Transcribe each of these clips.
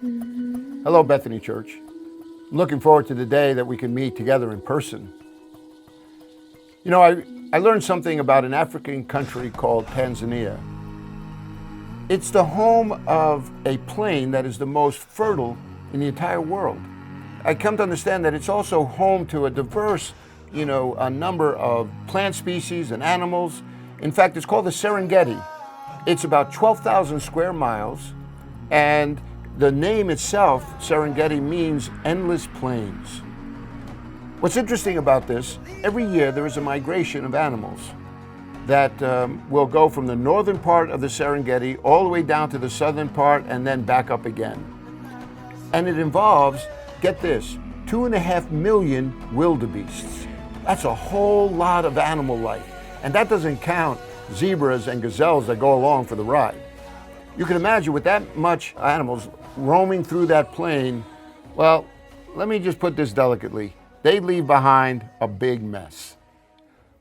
Hello, Bethany Church. I'm looking forward to the day that we can meet together in person. You know, I learned something about an African country called Tanzania. It's the home of a plain that is the most fertile in the entire world. I come to understand that it's also home to a diverse, a number of plant species and animals. In fact, it's called the Serengeti. It's about 12,000 square miles, and the name itself, Serengeti, means endless plains. What's interesting about this, every year there is a migration of animals that will go from the northern part of the Serengeti all the way down to the southern part and then back up again. And it involves, get this, 2.5 million wildebeests. That's a whole lot of animal life. And that doesn't count zebras and gazelles that go along for the ride. You can imagine with that much animals roaming through that plain, well, let me just put this delicately. They leave behind a big mess.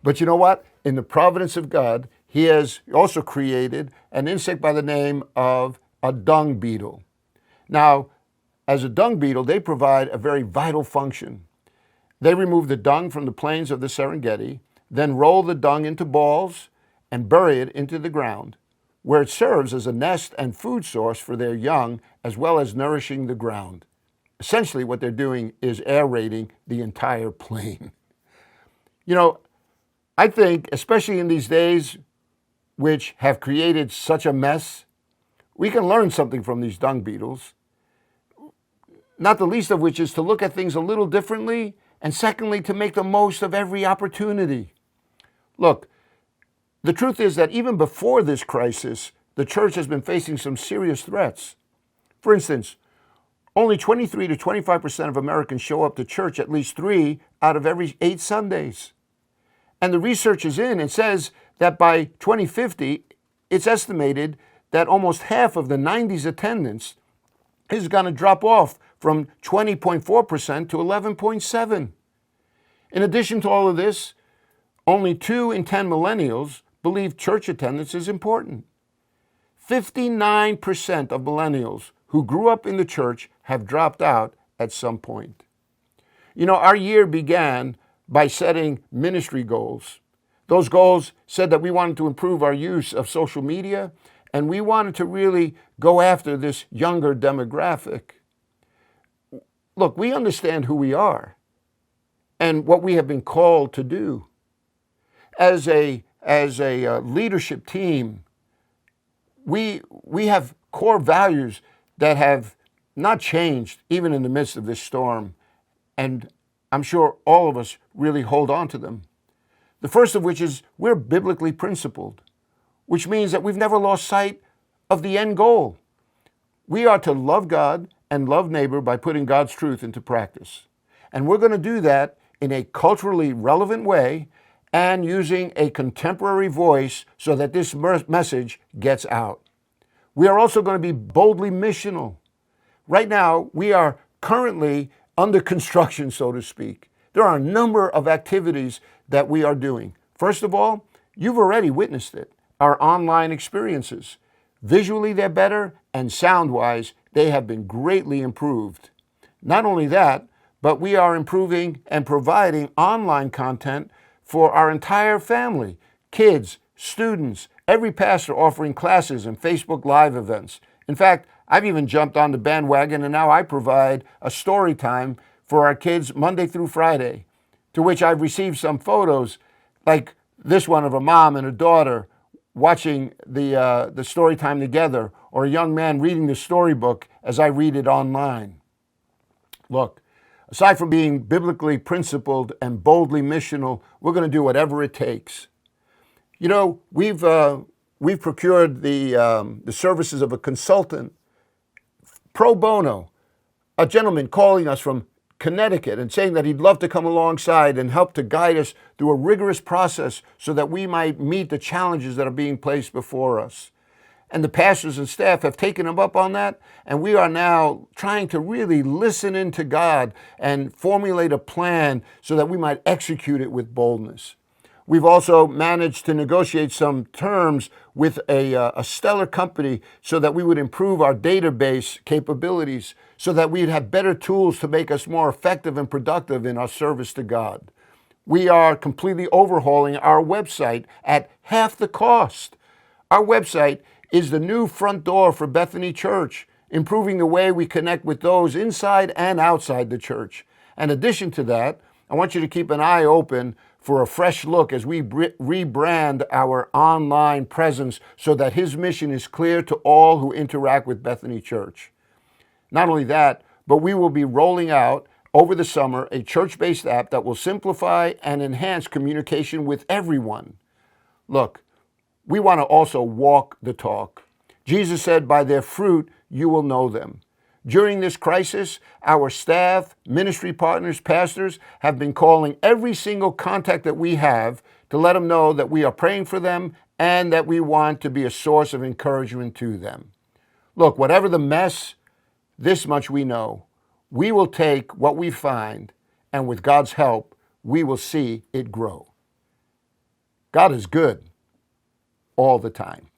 But you know what? In the providence of God, He has also created an insect by the name of a dung beetle. Now, as a dung beetle, they provide a very vital function. They remove the dung from the plains of the Serengeti, then roll the dung into balls and bury it into the ground, where it serves as a nest and food source for their young, as well as nourishing the ground. Essentially, what they're doing is aerating the entire plain. I think, especially in these days which have created such a mess, we can learn something from these dung beetles, not the least of which is to look at things a little differently, and secondly, to make the most of every opportunity. Look, the truth is that even before this crisis, the church has been facing some serious threats. For instance, only 23 to 25% of Americans show up to church at least 3 out of every 8 Sundays. And the research is in and says that by 2050, it's estimated that almost half of the 90s attendance is going to drop off from 20.4% to 11.7%. In addition to all of this, only 2 in 10 millennials believe church attendance is important. 59% of millennials who grew up in the church have dropped out at some point. Our year began by setting ministry goals. Those goals said that we wanted to improve our use of social media, and we wanted to really go after this younger demographic. Look, we understand who we are and what we have been called to do. As a leadership team, we have core values that have not changed even in the midst of this storm, and I'm sure all of us really hold on to them. The first of which is we're biblically principled, which means that we've never lost sight of the end goal. We are to love God and love neighbor by putting God's truth into practice. And we're going to do that in a culturally relevant way and using a contemporary voice so that this message gets out. We are also going to be boldly missional. Right now, we are currently under construction, so to speak. There are a number of activities that we are doing. First of all, you've already witnessed it, our online experiences. Visually, they're better, and sound-wise, they have been greatly improved. Not only that, but we are improving and providing online content for our entire family, kids, students, every pastor offering classes and Facebook Live events. In fact, I've even jumped on the bandwagon, and now I provide a story time for our kids Monday through Friday, to which I've received some photos like this one of a mom and a daughter watching the story time together, or a young man reading the storybook as I read it online. Look, aside from being biblically principled and boldly missional, we're going to do whatever it takes. We've procured the services of a consultant, pro bono, a gentleman calling us from Connecticut and saying that he'd love to come alongside and help to guide us through a rigorous process so that we might meet the challenges that are being placed before us. And the pastors and staff have taken him up on that, and we are now trying to really listen into God and formulate a plan so that we might execute it with boldness. We've also managed to negotiate some terms with a stellar company so that we would improve our database capabilities, so that we'd have better tools to make us more effective and productive in our service to God. We are completely overhauling our website at half the cost. Our website is the new front door for Bethany Church, improving the way we connect with those inside and outside the church. In addition to that, I want you to keep an eye open for a fresh look as we rebrand our online presence so that His mission is clear to all who interact with Bethany Church. Not only that, but we will be rolling out over the summer a church-based app that will simplify and enhance communication with everyone. Look, we want to also walk the talk. Jesus said, "By their fruit you will know them." During this crisis, our staff, ministry partners, pastors have been calling every single contact that we have to let them know that we are praying for them and that we want to be a source of encouragement to them. Look, whatever the mess, this much we know. We will take what we find, and with God's help, we will see it grow. God is good all the time.